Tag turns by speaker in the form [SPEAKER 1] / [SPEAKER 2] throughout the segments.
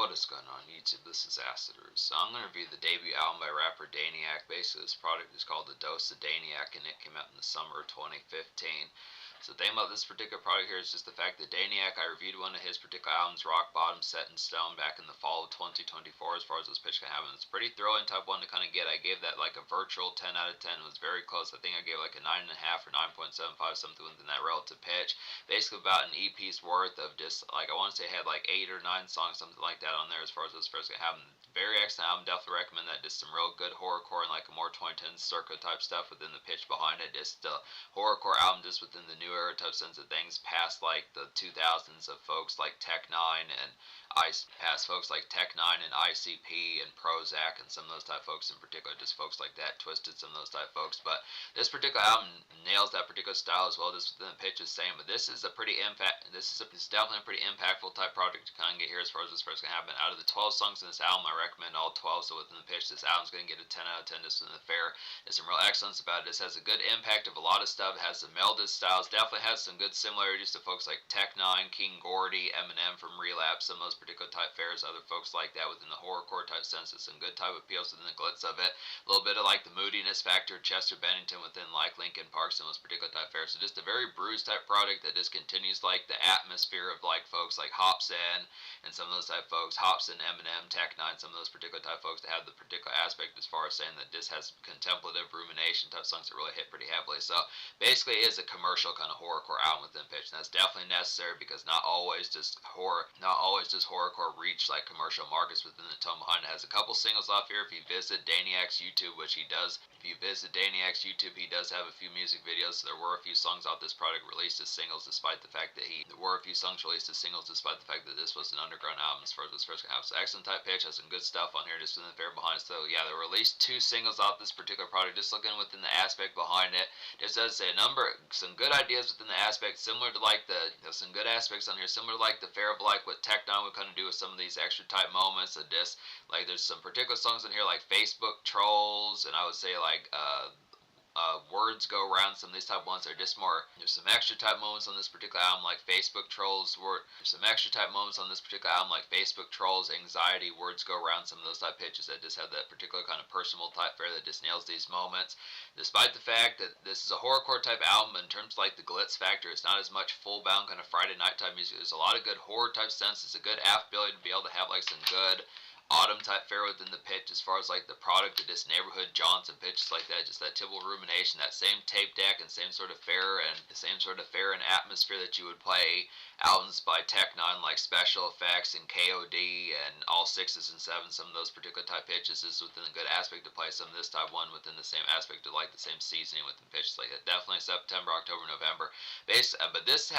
[SPEAKER 1] What is going on YouTube? This is Aciders. So I'm going to review the debut album by rapper Daniac. Basically, this product is called The Dose of Daniac, and it came out in the summer of 2015. So the thing about this particular product here is just the fact that Daniac, I reviewed one of his particular albums, Rock Bottom Set in Stone, back in the fall of 2024 as far as this pitch can happen. It's a pretty thrilling type one to kind of get. I gave that like a virtual 10 out of 10. It was very close. I think I gave like a 9.5 or 9.75, something within that relative pitch. Basically about an EP's worth of just, like, I want to say it had like 8 or 9 songs, something like that on there as far as this first can happen. Very excellent album. Definitely recommend that. Just some real good horrorcore and like a more 2010 circa type stuff within the pitch behind it. Just a horrorcore album just within the new era type sense of things, past like the 2000s of folks like Tech Nine and past folks like Tech Nine and ICP and Prozac and some of those type folks in particular, just folks like that, Twisted, some of those type folks. But this particular album nails that particular style as well, just within the pitch is same. But this is a pretty it's definitely a pretty impactful type project to kind of get here as far as this first can happen. Out of the 12 songs in this album, I recommend all 12. So within the pitch, this album's going to get a 10 out of 10 just in the fair. There's some real excellence about it. This has a good impact of a lot of stuff. It has some melded styles. Definitely has some good similarities to folks like Tech Nine, King Gordy, Eminem from Relapse, some of those particular type fares, other folks like that within the horrorcore type sense. It's some good type appeals within the glitz of it. A little bit of like the moodiness factor, Chester Bennington within like Linkin Park, some of those particular type fares. So just a very bruised type product that just continues like the atmosphere of like folks like Hopsin and some of those type folks, Hopsin, Eminem, Tech Nine, some of those particular type folks that have the particular aspect as far as saying that this has contemplative rumination type songs that really hit pretty heavily. So basically it is a commercial kind of horrorcore album within pitch, and that's definitely necessary because not always does horrorcore reach like commercial markets within the tone behind it. Has a couple singles off here. If you visit Daniac's YouTube, which he does, if you visit Daniac's YouTube, he does have a few music videos. So there were a few songs off this product released as singles, despite the fact that there were a few songs released as singles, despite the fact that this was an underground album as far as this first album. So excellent type pitch, has some good stuff on here just in the fair behind. So yeah, there were released 2 singles off this particular product. Just looking within the aspect behind it, just does say some good ideas within the aspect, similar to like some good aspects on here, similar to like the fair of like what Tech Nine would kind of do with some of these extra type moments of this. Like there's some particular songs in here like Facebook Trolls, and I would say like Words Go Round, some of these type ones are just more, there's some extra type moments on this particular album like Facebook Trolls, there's some extra type moments on this particular album like Facebook Trolls, Anxiety, Words Go Round, some of those type pitches that just have that particular kind of personal type fare that just nails these moments. Despite the fact that this is a horrorcore type album, in terms of like the glitz factor, it's not as much full bound kind of Friday night type music. There's a lot of good horror type sense. It's a good ability to be able to have like some good autumn type fare within the pitch as far as like the product of this neighborhood jaunts and pitches like that, just that typical rumination, that same tape deck and same sort of fare and the same sort of fare and atmosphere that you would play albums by Tech Nine like Special Effects and KOD and all 6s and 7s, some of those particular type pitches is within a good aspect to play some of this type one within the same aspect of like the same seasoning within pitches like that. Definitely September, October, November. But this is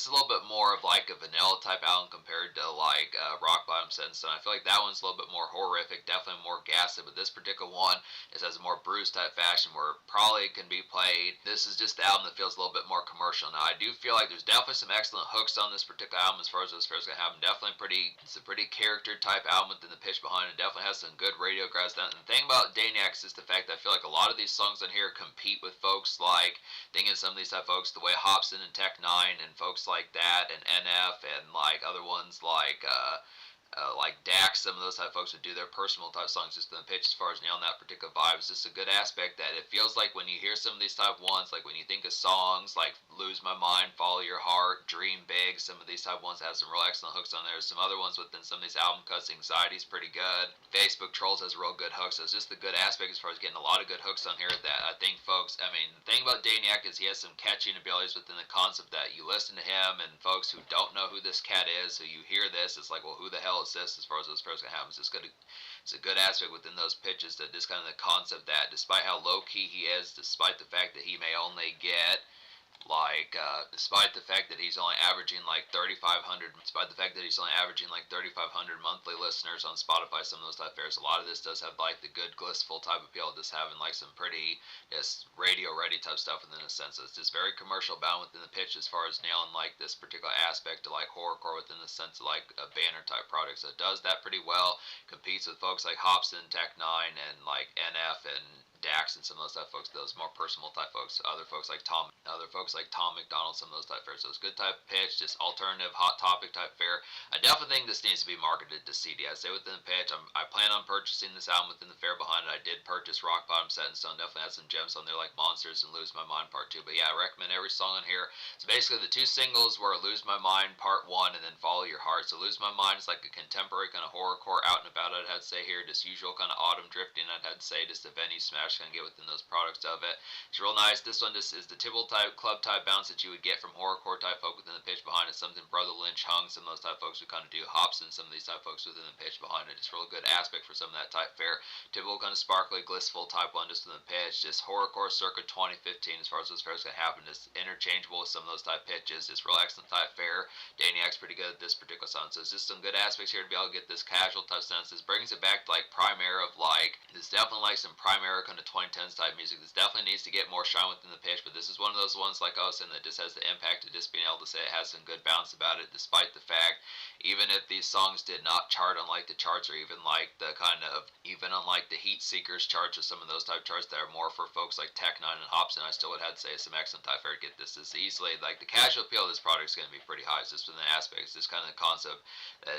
[SPEAKER 1] a little bit more of like a vanilla type album compared to like Rock Bottom Set in Stone. I feel like that one's a little bit more horrific, definitely more gassy, but this particular one has a more bruised type fashion where it probably can be played. This is just the album that feels a little bit more commercial. Now I do feel like there's definitely some excellent hooks on this particular album as far as those first gonna happen. It's a pretty character type album within the pitch behind it. Definitely has some good radio grabs. And the thing about Daniac is the fact that I feel like a lot of these songs on here compete with folks like, thinking of some of these type folks, the way Hopsin and Tech Nine and folks like that and NF and like other ones like Dax, some of those type of folks would do their personal type songs just in the pitch as far as nailing that particular vibe. It's just a good aspect that it feels like when you hear some of these type ones, like when you think of songs like Lose My Mind, Follow Your Heart, Dream Big, some of these type ones have some real excellent hooks on there. Some other ones within some of these album cuts, Anxiety's pretty good. Facebook Trolls has real good hooks. So it's just a good aspect as far as getting a lot of good hooks on here that I think folks, I mean, the thing about Daniac is he has some catching abilities within the concept that you listen to him and folks who don't know who this cat is, so you hear this, it's like, well, who the hell is this as far as this person happens? It's a good aspect within those pitches that just kind of the concept that despite how low key he is, despite the fact that he may only get despite the fact that he's only averaging like 3,500 monthly listeners on Spotify, some of those type fares, a lot of this does have like the good glissful type appeal, just having like some pretty just radio ready type stuff within a sense. It's just very commercial bound within the pitch as far as nailing like this particular aspect of like horrorcore within the sense of like a banner type product. So it does that pretty well, competes with folks like Hopsin, Tech Nine, and like NF and Dax and some of those type folks, those more personal type folks, other folks folks like Tom McDonald, some of those type fares. So it's good type pitch, just alternative hot topic type fare. I definitely think this needs to be marketed to CD. I say within the pitch, I plan on purchasing this album within the fare behind it. I did purchase Rock Bottom Set in Stone. Definitely has some gems on there like Monsters and Lose My Mind Part 2. But yeah, I recommend every song on here. So basically the two singles were Lose My Mind Part 1 and then Follow Your Heart. So Lose My Mind is like a contemporary kind of horrorcore out and about, I'd have to say here. Just usual kind of autumn drifting, I'd have to say. Just a venue smash kind of get within those products of it. It's real nice. This one just is the typical type, club type bounce that you would get from horrorcore type folk within the pitch behind it. Something Brother Lynch hung, some of those type folks who kind of do hops and some of these type folks within the pitch behind it. Just real good aspect for some of that type fare. Typical kind of sparkly, glissful type one just in the pitch. Just horrorcore circa 2015 as far as those fares can happen. Just interchangeable with some of those type pitches. Just real excellent type fare. Daniac's pretty good at this particular sound. So it's just some good aspects here to be able to get this casual type sense. This brings it back to like Primera of like, this definitely like some Primera kind of 2010s type music. This definitely needs to get more shine within the pitch, but this is one of those ones like I was saying that just has the impact of just being able to say it has some good bounce about it, despite the fact even if these songs did not chart on like the charts or even like the kind of even on like the Heat Seekers charts or some of those type charts that are more for folks like Tech Nine and Hobson, I still would have to say some excellent type fare to get this easily. Like the casual appeal of this product is going to be pretty high. It's just within the aspects, this kind of concept.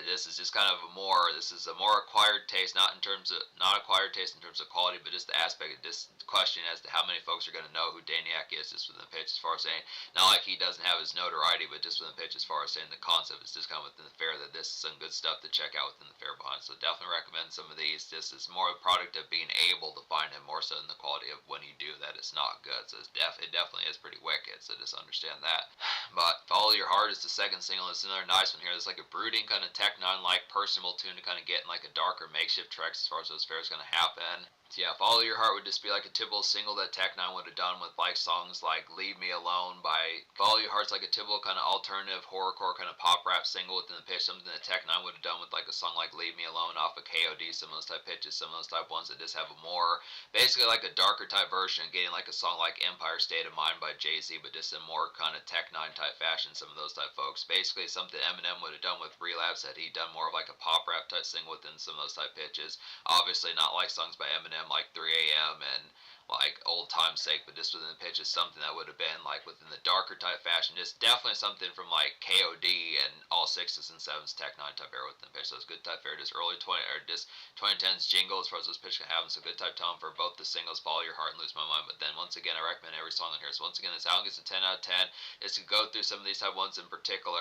[SPEAKER 1] This is just kind of a more, this is a more acquired taste, not acquired taste in terms of quality, but just the aspect of this question as to how many folks are going to know who Daniac is just within the pitch as far as saying, not like he doesn't have his notoriety, but just within the pitch as far as saying the concept is just kind of within the fare that this is some good stuff to check out within the fare behind. So definitely recommend some of these. This is more a product of being able to find him more so than the quality of when you do that it's not good. So it definitely is pretty wicked, so just understand that. But Follow Your Heart is the second single. It's another nice one here. It's like a brooding kind of Tech Nine like personable tune to kind of get in like a darker makeshift tracks as far as those fares going to happen. So yeah, Follow Your Heart would just be like a typical single that Tech Nine would have done with like songs like Leave Me Alone by Follow Your Heart's like a typical kind of alternative horrorcore kind of pop rap single within the pitch, something that Tech Nine would have done with like a song like Leave Me Alone off of KOD, some of those type pitches, some of those type ones that just have a more, basically like a darker type version, getting like a song like Empire State of Mind by Jay-Z, but just in more kind of Tech Nine type fashion, some of those type folks. Basically something Eminem would have done with Relapse, had he done more of like a pop rap type single within some of those type pitches. Obviously not like songs by Eminem like 3 a.m. and like Old Time's Sake, but just within the pitch is something that would have been like within the darker type fashion. Just definitely something from like KOD and all 6s and 7s Tech 9 type era within the pitch. So it's good type fare, just early 2010s jingle as far as those pitch can have. So good type tone for both the singles, Follow Your Heart and Lose My Mind. But then once again, I recommend every song on here. So once again, this album gets a 10 out of 10. It's to go through some of these type ones in particular.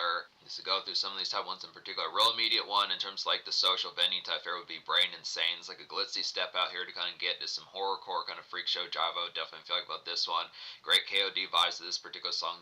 [SPEAKER 1] Real immediate one in terms of like the social venue type fare would be Brain Insane. It's like a glitzy step out here to kind of get to some horrorcore kind of freak show jive. I would definitely feel like about this one. Great KOD vibes that this particular song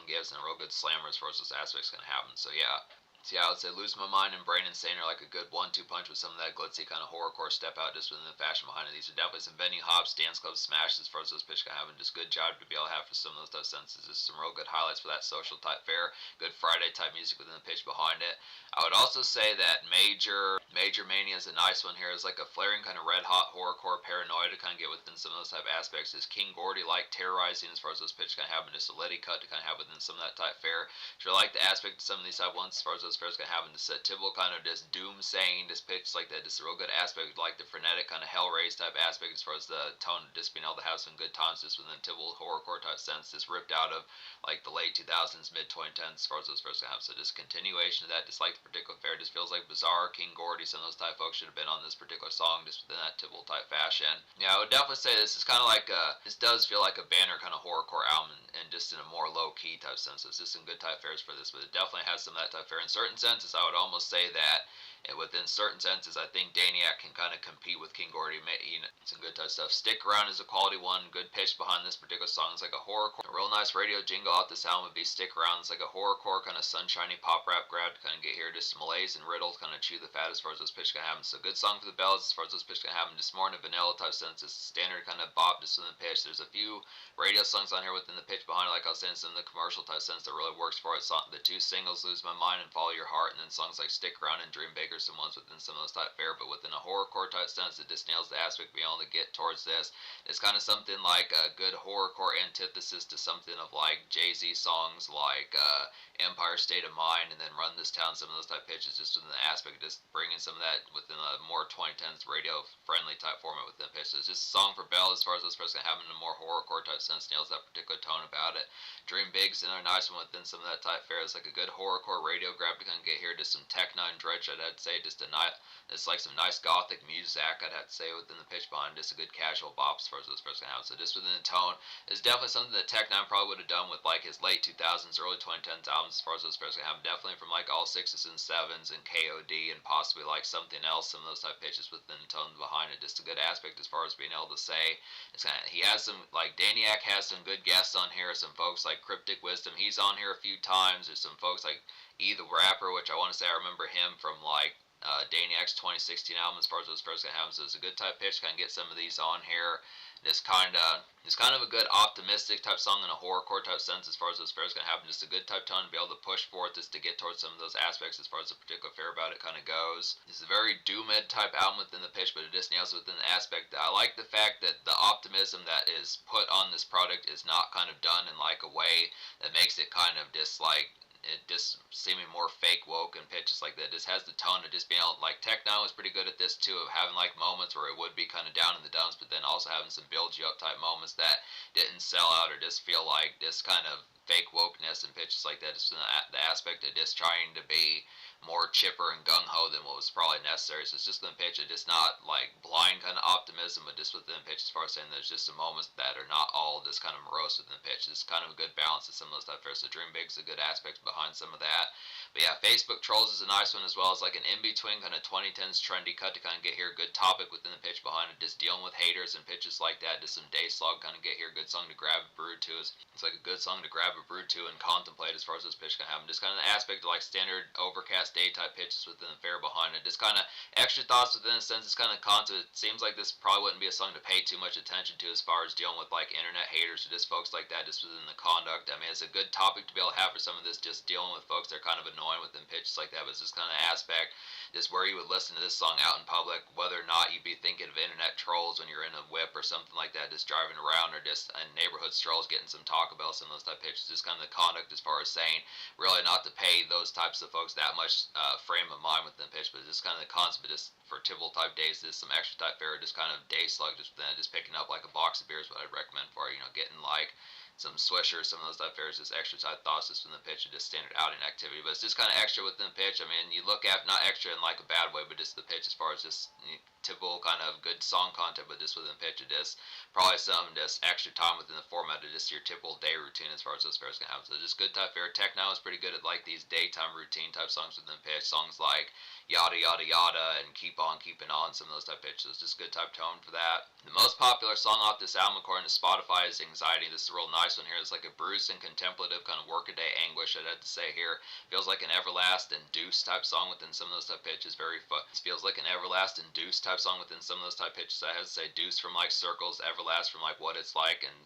[SPEAKER 1] gives, and a real good slammer as far as those aspects can happen. So yeah. So yeah, I would say Lose My Mind and Brain Insane are like a good 1-2 punch with some of that glitzy kind of horrorcore step out just within the fashion behind it. These are definitely some venue hops, dance club smashes as far as those pitch can have, and just good job to be able to have for some of those senses. Just some real good highlights for that social type fare. Good Friday type music within the pitch behind it. I would also say that Major Mania is a nice one here. It's like a flaring kind of red hot horrorcore paranoia to kind of get within some of those type aspects. Is King Gordy like terrorizing as far as those pitch kind of have, and just a Letty cut to kind of have within some of that type fare. If you like the aspect of some of these type ones as far as those fares can have, and just a typical kind of just doom saying, just pitch like that, just a real good aspect, like the frenetic kind of Hellraise type aspect as far as the tone, just being able to have some good times just within the typical horrorcore type sense, just ripped out of like the late 2000s, mid 2010s as far as those fares can have. So just continuation of that, just like the particular fare, just feels like Bizarre, King Gordy, some of those type folks should have been on this particular song just within that typical type fashion. Yeah, I would definitely say this is kind of like this does feel like a banner kind of horrorcore album, and just in a more low key type sense. So it's just some good type fares for this, but it definitely has some of that type fare. In certain senses, I would almost say that within certain senses, I think Daniac can kind of compete with King Gordy. Some good type stuff. Stick Around is a quality one. Good pitch behind this particular song. It's like a horrorcore. A real nice radio jingle out this album would be Stick Around. It's like a horrorcore kind of sunshiny pop rap grab to kind of get here. Just malaise and riddles, kind of chew the fat as far as those pitch can happen. So good song for the bells as far as those pitch can happen. Just more in a vanilla type sense. It's standard kind of bop just within the pitch. There's a few radio songs on here within the pitch behind it, like I was saying, some in the commercial type sense that really works for it. The two singles, Lose My Mind and Follow Your Heart, and then songs like Stick Around and Dream Big some ones within some of those type fare, but within a horrorcore type sense, it just nails the aspect of being able to get towards this. It's kind of something like a good horrorcore antithesis to something of like Jay-Z songs like Empire State of Mind and then Run This Town, some of those type pitches, just within the aspect of just bringing some of that within a more 2010s radio friendly type format within pitches. It's just a song for Bell as far as those first going to have in a more horrorcore type sense, nails that particular tone about it. Dream Big's another nice one within some of that type fare. It's like a good horrorcore radio grab to kind of get here, just some Tech Nine Dredge, I'd say, just a nice, it's like some nice gothic muzak, I'd have to say, within the pitch behind, just a good casual bop as far as those first going to have. So just within the tone, it's definitely something that Tech Nine probably would have done with like his late 2000s, early 2010s albums as far as those first going to have. Definitely from like all 6s and 7s and KOD and possibly like something else, some of those type pitches within the tone behind it. Just a good aspect as far as being able to say. It's kind of, he has some, like Daniac has some good guests on here, some folks like Cryptic Wisdom, he's on here a few times. There's some folks like E the Rapper, which I want to say I remember him from like Daniac's 2016 album as far as those first going to have. So it's a good type pitch, kind of get some of these on here. It's kind of a good optimistic type song in a horrorcore type sense as far as those fairs going to happen. Just a good type tone to be able to push forth, just to get towards some of those aspects as far as the particular fair about it kind of goes. It's a very doom-ed type album within the pitch, but it just nails it within the aspect. I like the fact that the optimism that is put on this product is not kind of done in like a way that makes it kind of just like it just seeming more fake woke and pitches like that. It just has the tone of just being able, like Tech Nine was pretty good at this too, of having like moments where it would be kind of down in the dumps, but then also having some build you up type moments that didn't sell out or just feel like this kind of fake wokeness and pitches like that. Just the aspect of just trying to be more chipper and gung-ho than what was probably necessary. So it's just within pitch, it's just not like blind kind of optimism, but just within pitch as far as saying there's just some moments that are not all just kind of morose within the pitch. It's kind of a good balance of some of those stuff there. So Dream Big's a good aspect behind some of that. But yeah, Facebook Trolls is a nice one as well. It's like an in-between kind of 2010s trendy cut to kind of get here. Good topic within the pitch behind it. Just dealing with haters and pitches like that. Just some day slog kind of get here. Good song to grab a brew to. It's like a good song to grab a brew to and contemplate as far as this pitch can happen. Just kind of the aspect of like standard overcast day type pitches within the fair behind it. Just kind of extra thoughts within a sense. It's kind of content. It seems like this probably wouldn't be a song to pay too much attention to as far as dealing with like internet haters or just folks like that just within the conduct. I mean, it's a good topic to be able to have for some of this, just dealing with folks that are kind of annoying within pitches like that. But it's this kind of aspect, just where you would listen to this song out in public, whether or not you'd be thinking of internet trolls when you're in a whip or something like that, just driving around, or just in neighborhood strolls getting some Taco Bell, some of those type pitches. Just kind of the conduct as far as saying really not to pay those types of folks that much frame of mind within pitch, but just kind of the concept of just for typical type days, just some extra type fare, just kind of day slug, just picking up like a box of beers, what I'd recommend for you, getting like some Swishers, some of those type fares, just extra type thoughts just from the pitch, and just standard outing activity. But it's just kind of extra within the pitch. I mean, you look at, not extra in like a bad way, but just the pitch as far as just typical kind of good song content, but just within the pitch, it just probably some just extra time within the format of just your typical day routine as far as those fares can have. So just good type fare. Tech Now is pretty good at like these daytime routine type songs within the pitch. Songs like Yada Yada Yada and Keep On Keeping On, some of those type pitches. Just good type tone for that. The most popular song off this album, according to Spotify, is Anxiety. This is a real nice one here. It's like a bruised and contemplative kind of workaday anguish, I'd have to say here. Feels like an everlasting deuce type song within some of those type pitches. Very fun. It feels like an everlasting deuce type song within some of those type pitches. I have to say deuce from like Circles, Everlast from like What It's Like, and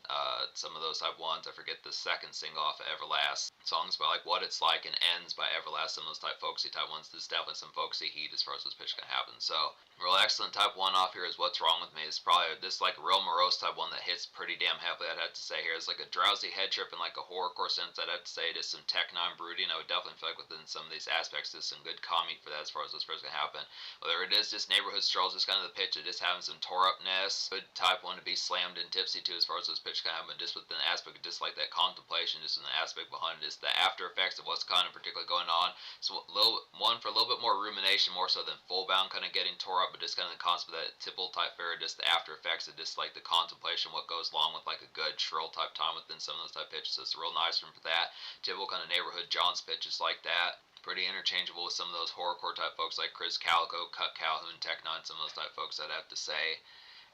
[SPEAKER 1] some of those type ones. I forget the second single off of Everlast. Songs by like What It's Like and Ends by Everlast. Some of those type folksy type ones. There's definitely some folksy heat as far as those pitches can happen. So real excellent type one off here is What's Wrong With Me. It's probably this like real morose type one that hits pretty damn heavily, I'd have to say here. It's like a drowsy head trip in like a horrorcore sense, I'd have to say. Just some Tech Nine brooding. I would definitely feel like within some of these aspects there's some good comic for that as far as those first can happen. Whether it is just neighborhood strolls, just kind of the pitch of just having some tore upness, good type one to be slammed and tipsy to as far as those pitch can happen, just within the aspect of just like that contemplation, just in the aspect behind it, is the after effects of what's kind of particularly going on. So one for a little bit more rumination, more so than full bound kind of getting tore up, but just kind of the concept of that typical type fare, just the after effects of just like the contemplation, what goes along with like a good shrill type time within some of those type pitches. So it's a real nice one for that. Typical kind of neighborhood John's pitches like that. Pretty interchangeable with some of those horrorcore type folks like Chris Calico, Cut Calhoun, Tech Nine, some of those type folks, I'd have to say.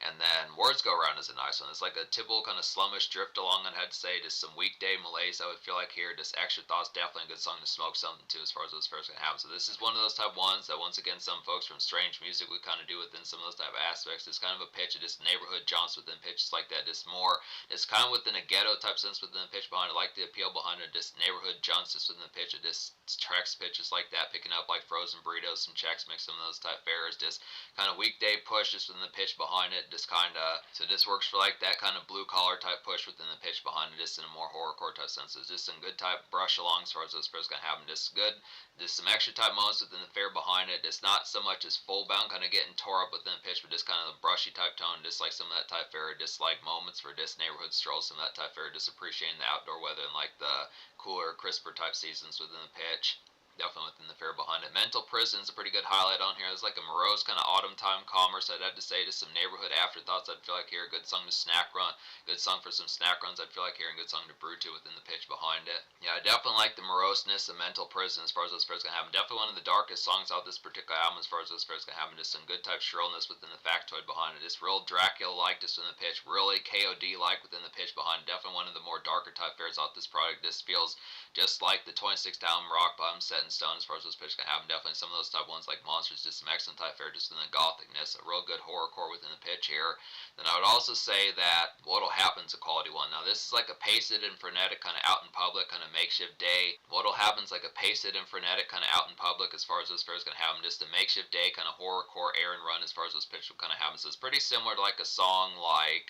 [SPEAKER 1] And then Words Go Around is a nice one. It's like a typical kind of slummish drift along, and I'd say just some weekday malaise I would feel like here. Just Extra Thoughts, definitely a good song to smoke something to as far as those first can happen. So this is one of those type ones that once again some folks from strange music would kind of do within some of those type of aspects. It's kind of a pitch of just neighborhood jaunts within pitches like that. Just more, it's kind of within a ghetto type sense within the pitch behind it. Like the appeal behind it, just neighborhood jaunts just within the pitch of just tracks pitches like that, picking up like frozen burritos, some checks, mix some of those type fares, just kind of weekday push just within the pitch behind it, just kind of, so this works for like that kind of blue collar type push within the pitch behind it, just in a more horrorcore type sense. So just some good type brush along as far as those first gonna happen, just good, just some extra type moments within the fare behind it, just not so much as full bound kind of getting tore up within the pitch, but just kind of the brushy type tone, just like some of that type fare, just like moments for just neighborhood strolls, some of that type fare, just appreciating the outdoor weather and like the cooler, crisper type seasons within the pitch. Definitely within the fare behind it. Mental Prison is a pretty good highlight on here. It's like a morose kind of autumn time commerce, I'd have to say. Just some neighborhood afterthoughts, I'd feel like here. A good song to snack run. Good song for some snack runs, I'd feel like here. And good song to brew to within the pitch behind it. Yeah, I definitely like the moroseness of Mental Prison as far as those fares can happen. Definitely one of the darkest songs out this particular album as far as those fares can happen. Just some good type shrillness within the factoid behind it. Just real Dracula-like just in the pitch. Really KOD-like within the pitch behind it. Definitely one of the more darker type fares out this product. This feels just like the 26th album Rock Bottom Set in Stone as far as those pitches can happen. Definitely some of those type ones like Monsters, just some excellent type fare just in the gothicness, a real good horrorcore within the pitch here. Then I would also say that What'll Happen's a quality one. Now this is like a paced and frenetic kind of out in public kind of makeshift day. What'll Happen's like a paced and frenetic kind of out in public as far as those fares can happen. Just a makeshift day kind of horrorcore air and run as far as those pitches will kind of happen. So it's pretty similar to like a song like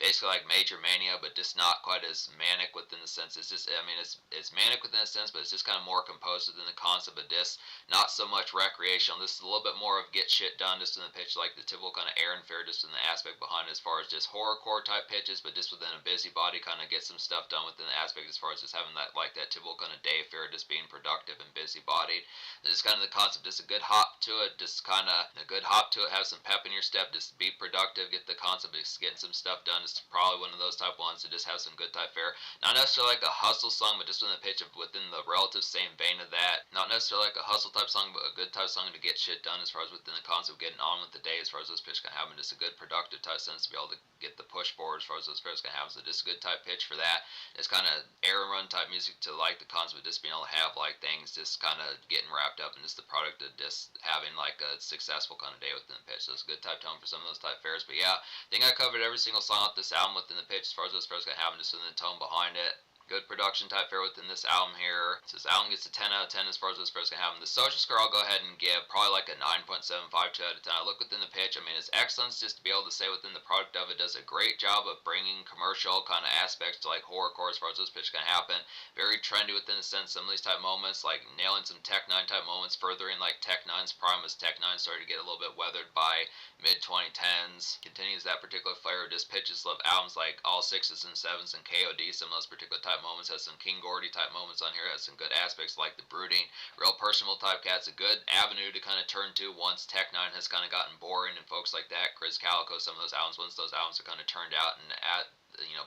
[SPEAKER 1] basically like Major Mania, but just not quite as manic within the sense. It's just, I mean, it's manic within a sense, but it's just kind of more composed within the concept of this. Not so much recreational. This is a little bit more of get shit done just in the pitch, like the typical kind of air and fair, just in the aspect behind it, as far as just horrorcore type pitches, but just within a busybody kind of get some stuff done within the aspect as far as just having that like that typical kind of day fair, just being productive and busybodied. This is kind of the concept. Just a good hop to it. Just kind of a good hop to it. Have some pep in your step. Just be productive. Get the concept of just getting some stuff done. It's probably one of those type ones to just have some good type fair. Not necessarily like a hustle song, but just within the pitch of within the relative same vein of that. Not necessarily like a hustle type song, but a good type song to get shit done as far as within the concept of getting on with the day as far as those pitch can happen. Just a good productive type sense to be able to get the push forward as far as those pairs can happen. So just a good type pitch for that. It's kind of air and run type music to like the concept of just being able to have like things just kind of getting wrapped up in just the product of just having like a successful kind of day within the pitch. So it's a good type tone for some of those type fares. But yeah, I think I covered every single song off this album within the pitch as far as those pairs can happen, just within the tone behind it. Good production type fare within this album here. So this album gets a 10 out of 10 as far as those fares can happen. The social score I'll go ahead and give probably like a 9.75 out of 10. I look within the pitch. I mean, it's excellence just to be able to say within the product of it. Does a great job of bringing commercial kind of aspects to like horrorcore as far as those pitches can happen. Very trendy within the sense. Some of these type moments, like nailing some Tech 9 type moments, furthering like Tech 9's prime as Tech 9 started to get a little bit weathered by mid 2010s. Continues that particular flair. Just pitches love albums like All Sixes and Sevens and KOD. Some of those particular type moments, has some King Gordy type moments on here, has some good aspects like the brooding, real personal type cats, a good avenue to kind of turn to once Tech 9 has kind of gotten boring and folks like that, Chris Calico, some of those albums, once those albums are kind of turned out and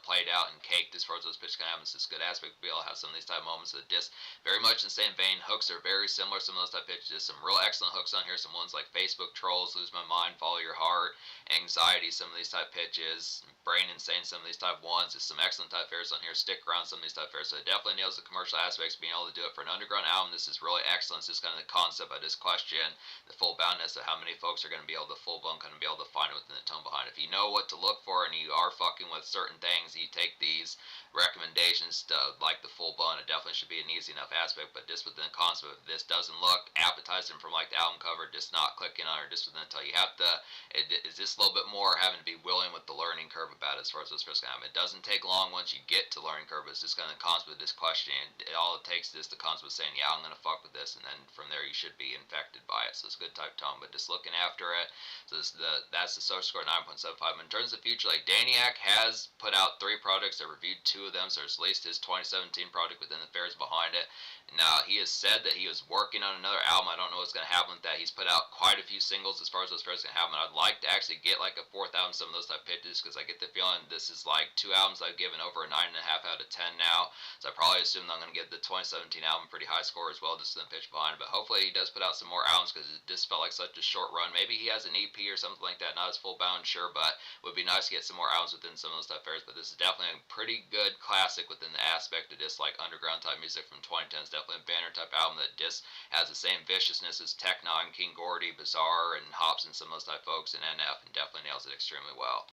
[SPEAKER 1] played out and caked as far as those pitch kind of happens. It's a good aspect to be able to have some of these type moments that just very much in the same vein. Hooks are very similar, some of those type pitches, just some real excellent hooks on here, some ones like Facebook Trolls, Lose My Mind, Follow Your Heart, Anxiety, some of these type pitches, Brain Insane, some of these type ones, just some excellent type fares on here, Stick Around, some of these type fares, so it definitely nails the commercial aspects, being able to do it for an underground album. This is really excellent. It's just kind of the concept. I just question the full boundness of how many folks are going to be able to full blown kind of be able to find it within the tone behind it. If you know what to look for and you are fucking with certain things, you take these recommendations to like the full blown. It definitely should be an easy enough aspect, but just within the concept of this doesn't look appetizing from like the album cover, just not clicking on it, just within until you have to, it's just a little bit more having to be willing with the learning curve about it as far as those first come. It doesn't take long once you get to learning curve. It's just kind of the concept of this questioning. All it takes is the concept of saying, yeah, I'm going to fuck with this, and then from there you should be infected by it. So it's a good type tone, but just looking after it. So that's the social score 9.75. In terms of future, like Daniac has put out 3 products. I reviewed 2 of them, so there's at least his 2017 product within the fares behind it. Now, he has said that he was working on another album. I don't know what's going to happen with that. He's put out quite a few singles as far as those projects going to happen. I'd like to actually get like a fourth album, some of those type pitches, because I get the feeling this is like two albums I've given over a 9.5 out of 10 now. So I probably assume that I'm going to give the 2017 album a pretty high score as well, just to the pitch behind it. But hopefully he does put out some more albums, because it just felt like such a short run. Maybe he has an EP or something like that, not as full bound, sure, but it would be nice to get some more albums within some of those type areas. But this is definitely a pretty good classic within the aspect of just like underground type music from 2010s. Definitely a banner type album that just has the same viciousness as Tech Nine, King Gordy, Bizarre, and Hops and some of those type folks in NF, and definitely nails it extremely well.